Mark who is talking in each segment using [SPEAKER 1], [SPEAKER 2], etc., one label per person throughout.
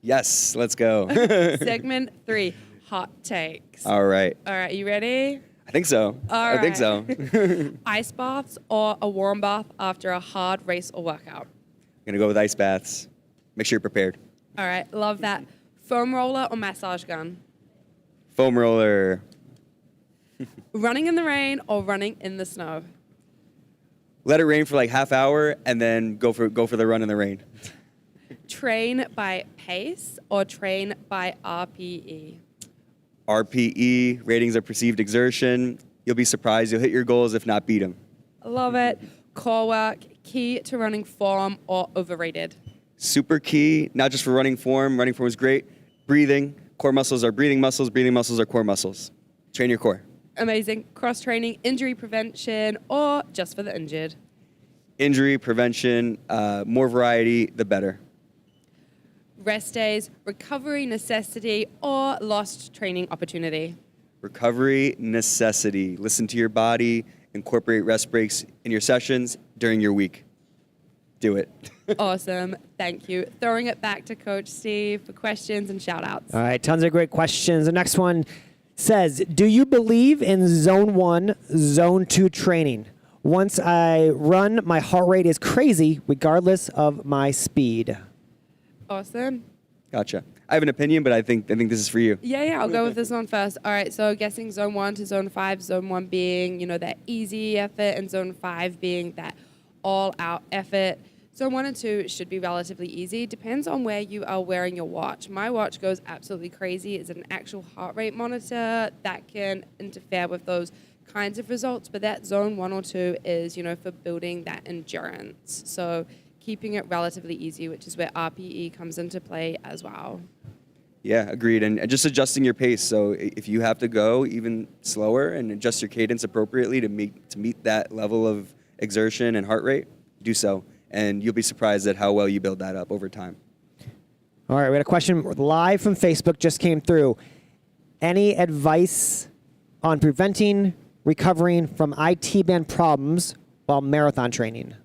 [SPEAKER 1] Yes, let's go.
[SPEAKER 2] Segment 3, hot takes.
[SPEAKER 1] All right.
[SPEAKER 2] All right, you ready?
[SPEAKER 1] I think so.
[SPEAKER 2] All
[SPEAKER 1] I think so.
[SPEAKER 2] Ice baths or a warm bath after a hard race or workout?
[SPEAKER 1] I'm going to go with ice baths. Make sure you're prepared.
[SPEAKER 2] All right, love that. Foam roller or massage gun?
[SPEAKER 1] Foam roller.
[SPEAKER 2] Running in the rain or running in the snow?
[SPEAKER 1] Let it rain for like half hour and then go for the run in the rain.
[SPEAKER 2] Train by pace or train by RPE?
[SPEAKER 1] RPE, ratings of perceived exertion. You'll be surprised. You'll hit your goals, if not beat them.
[SPEAKER 2] I love it. Core work, key to running form or overrated?
[SPEAKER 1] Super key, not just for running form. Running form is great. Breathing. Core muscles are breathing muscles. Breathing muscles are core muscles. Train your core.
[SPEAKER 2] Amazing. Cross-training, injury prevention, or just for the injured?
[SPEAKER 1] Injury prevention, more variety, the better.
[SPEAKER 2] Rest days, recovery necessity, or lost training opportunity?
[SPEAKER 1] Recovery necessity. Listen to your body. Incorporate rest breaks in your sessions during your week. Do it.
[SPEAKER 2] Awesome. Thank you. Throwing it back to Coach Steve for questions and shout-outs.
[SPEAKER 3] All right, tons of great questions. The next one says, do you believe in zone 1, zone 2 training? Once I run, my heart rate is crazy regardless of my speed.
[SPEAKER 2] Awesome.
[SPEAKER 1] Gotcha. I have an opinion, but I think this is for you.
[SPEAKER 2] Yeah, I'll go with this one first. All right, so guessing zone 1 to zone 5, zone 1 being, that easy effort, and zone 5 being that all-out effort. Zone 1 and 2 should be relatively easy. Depends on where you are wearing your watch. My watch goes absolutely crazy. It's an actual heart rate monitor that can interfere with those kinds of results, but that zone 1 or 2 is, for building that endurance. So keeping it relatively easy, which is where RPE comes into play as well.
[SPEAKER 1] Yeah, agreed. And just adjusting your pace. So if you have to go even slower and adjust your cadence appropriately to meet that level of exertion and heart rate, do so. And you'll be surprised at how well you build that up over time.
[SPEAKER 3] All right, we had a question live from Facebook just came through. Any advice on preventing, recovering from IT band problems while marathon training?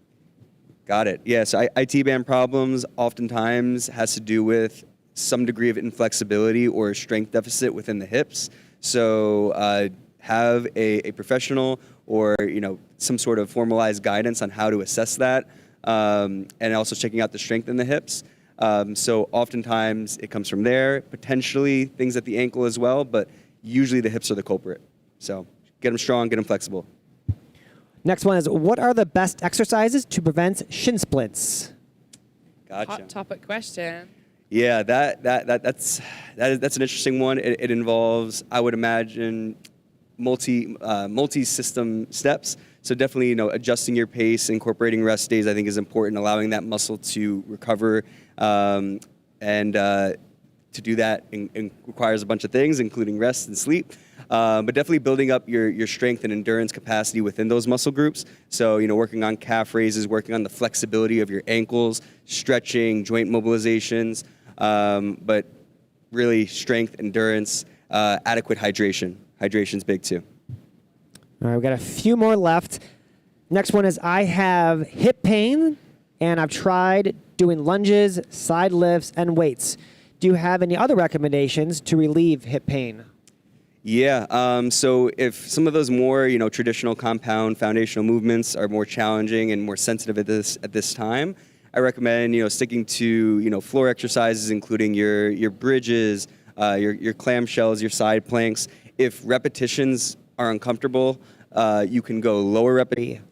[SPEAKER 1] Got it. Yes, IT band problems oftentimes has to do with some degree of inflexibility or strength deficit within the hips. So have a professional or some sort of formalized guidance on how to assess that, and also checking out the strength in the hips. So oftentimes it comes from there, potentially things at the ankle as well, but usually the hips are the culprit. So get them strong, get them flexible.
[SPEAKER 3] Next one is, what are the best exercises to prevent shin splints?
[SPEAKER 1] Gotcha.
[SPEAKER 2] Hot topic question.
[SPEAKER 1] Yeah, that's an interesting one. It involves, I would imagine, multi-system steps. So definitely, adjusting your pace, incorporating rest days, I think is important. Allowing that muscle to recover, and to do that requires a bunch of things, including rest and sleep. But definitely building up your strength and endurance capacity within those muscle groups. So, working on calf raises, working on the flexibility of your ankles, stretching, joint mobilizations, but really strength, endurance, adequate hydration. Hydration's big too.
[SPEAKER 3] All right, we've got a few more left. Next one is, I have hip pain, and I've tried doing lunges, side lifts, and weights. Do you have any other recommendations to relieve hip pain?
[SPEAKER 1] Yeah, so if some of those more, traditional compound foundational movements are more challenging and more sensitive at this time, I recommend, sticking to, floor exercises, including your bridges, your clamshells, your side planks. If repetitions are uncomfortable, you can go lower repetition.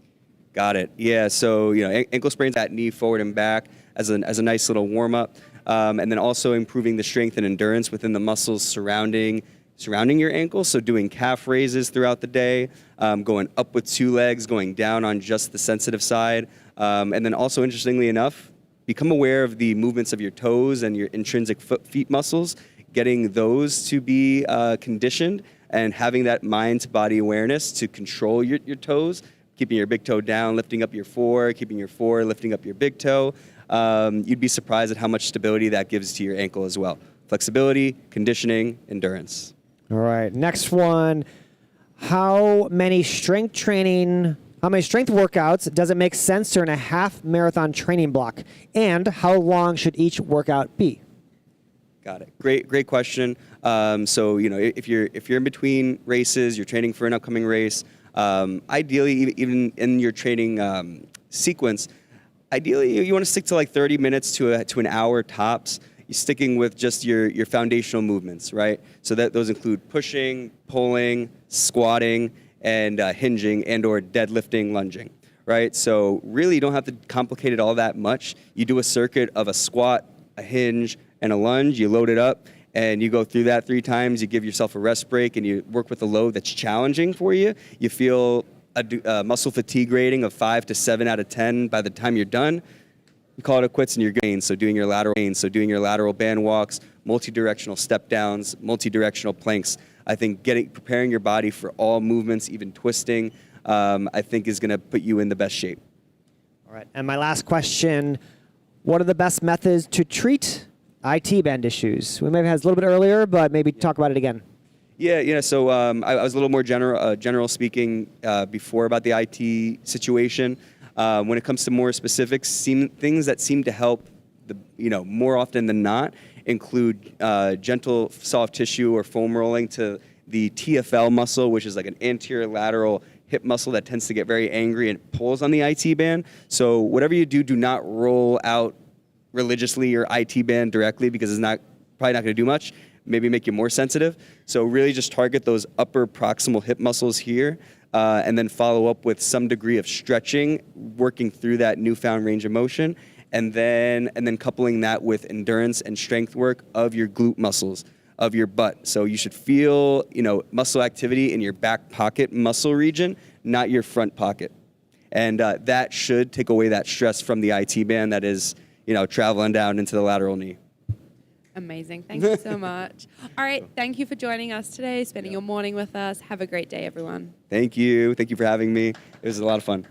[SPEAKER 1] Got it. Yeah, so, ankle sprains, that knee forward and back as a nice little warm-up. And then also improving the strength and endurance within the muscles surrounding your ankle. So doing calf raises throughout the day, going up with two legs, going down on just the sensitive side. And then also, interestingly enough, become aware of the movements of your toes and your intrinsic feet muscles, getting those to be conditioned and having that mind-to-body awareness to control your toes, keeping your big toe down, lifting up your fore, keeping your fore, lifting up your big toe. You'd be surprised at how much stability that gives to your ankle as well. Flexibility, conditioning, endurance.
[SPEAKER 3] All right, next one. How many strength workouts does it make sense during a half marathon training block? And how long should each workout be?
[SPEAKER 1] Got it. Great question. So if you're in between races, you're training for an upcoming race. Ideally, even in your training sequence, ideally you want to stick to like 30 minutes to an hour tops. You're sticking with just your foundational movements, right? So that those include pushing, pulling, squatting, and hinging and/or deadlifting, lunging, right? So really, you don't have to complicate it all that much. You do a circuit of a squat, a hinge, and a lunge. You load it up, and you go through that 3 times. You give yourself a rest break, and you work with a load that's challenging for you. You feel a muscle fatigue rating of 5 to 7 out of 10 by the time you're done. You call it quits, and you're going. So doing your lateral band walks, multi-directional step downs, multi-directional planks. I think preparing your body for all movements, even twisting, I think is going to put you in the best shape.
[SPEAKER 3] All right. And my last question, what are the best methods to treat IT band issues? We may have had this a little bit earlier, but maybe talk about it again.
[SPEAKER 1] Yeah. So I was a little more general speaking before about the IT situation. When it comes to more specifics, things that seem to help, more often than not, include gentle soft tissue or foam rolling to the TFL muscle, which is like an anterior lateral hip muscle that tends to get very angry and pulls on the IT band. So whatever you do not roll out religiously your IT band directly, because it's probably not going to do much. Maybe make you more sensitive. So really just target those upper proximal hip muscles here, and then follow up with some degree of stretching, working through that newfound range of motion, and then coupling that with endurance and strength work of your glute muscles, of your butt. So you should feel, muscle activity in your back pocket muscle region, not your front pocket. And that should take away that stress from the IT band that is, traveling down into the lateral knee.
[SPEAKER 2] Amazing. Thank you so much. All right. Thank you for joining us today, spending your morning with us. Have a great day, everyone.
[SPEAKER 1] Thank you. Thank you for having me. It was a lot of fun.